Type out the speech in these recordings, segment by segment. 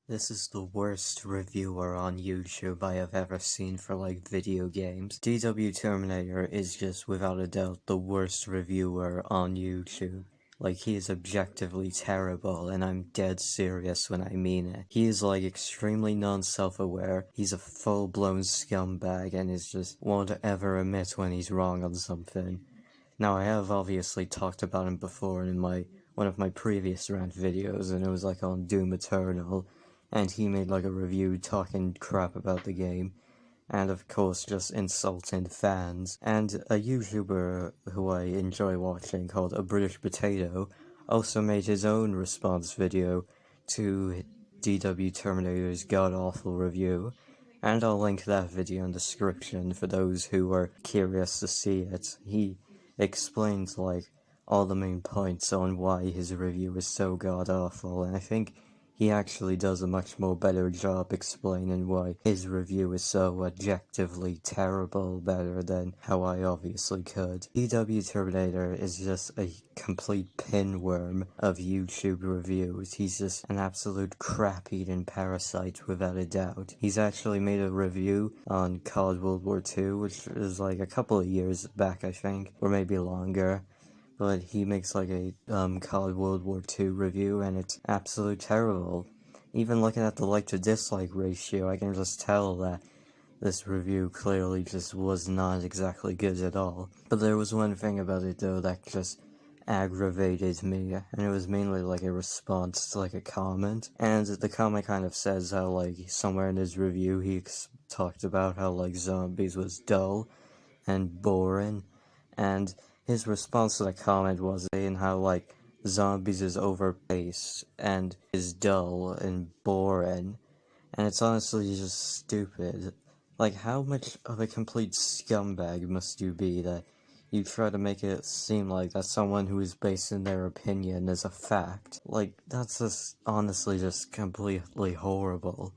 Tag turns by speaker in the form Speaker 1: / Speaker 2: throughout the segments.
Speaker 1: This is the worst reviewer on YouTube I have ever seen for video games. DW Terminator is just without a doubt the worst reviewer on YouTube. He is objectively terrible, and I'm dead serious when I mean it. He is extremely non-self-aware, he's a full-blown scumbag, and won't ever admit when he's wrong on something. Now, I have obviously talked about him before in one of my previous rant videos, and it was on Doom Eternal, and he made a review talking crap about the game, and of course just insulting fans. And a YouTuber who I enjoy watching called A British Potato also made his own response video to DW Terminator's god-awful review, and I'll link that video in the description for those who are curious to see it. He explains all the main points on why his review is so god-awful, and I think he actually does a much more better job explaining why his review is so objectively terrible better than how I obviously could. DW Terminator is just a complete pinworm of YouTube reviews. He's just an absolute crap-eating parasite without a doubt. He's actually made a review on COD World War II, which is a couple of years back I think, or maybe longer. But he makes a COD World War II review, and it's absolutely terrible. Even looking at the like to dislike ratio, I can just tell that this review clearly just was not exactly good at all. But there was one thing about it though that just aggravated me, and it was mainly a response to a comment. And the comment kind of says how somewhere in his review he talked about how zombies was dull and boring, and his response to the comment was saying how zombies is overpaced and is dull and boring, and it's honestly just stupid. How much of a complete scumbag must you be that you try to make it seem that's someone who is basing their opinion as a fact? That's just honestly just completely horrible.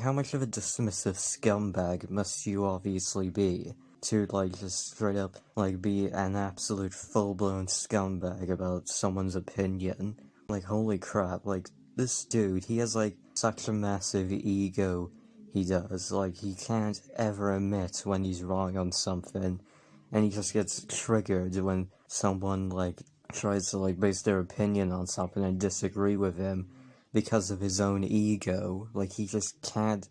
Speaker 1: How much of a dismissive scumbag must you obviously be to just straight up be an absolute full-blown scumbag about someone's opinion? Holy crap, this dude, he has such a massive ego. He does. He can't ever admit when he's wrong on something, and he just gets triggered when someone tries to base their opinion on something and disagree with him because of his own ego. He just can't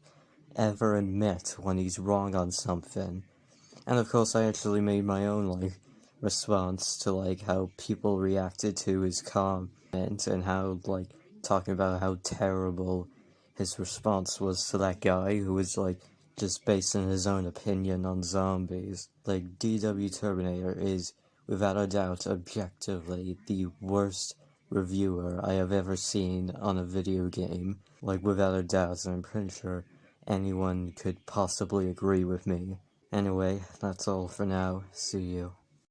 Speaker 1: ever admit when he's wrong on something. And of course I actually made my own response to how people reacted to his comment, and how talking about how terrible his response was to that guy who was just basing his own opinion on zombies. DW Terminator is without a doubt objectively the worst reviewer I have ever seen on a video game, without a doubt, and I'm pretty sure anyone could possibly agree with me. Anyway, that's all for now. See you.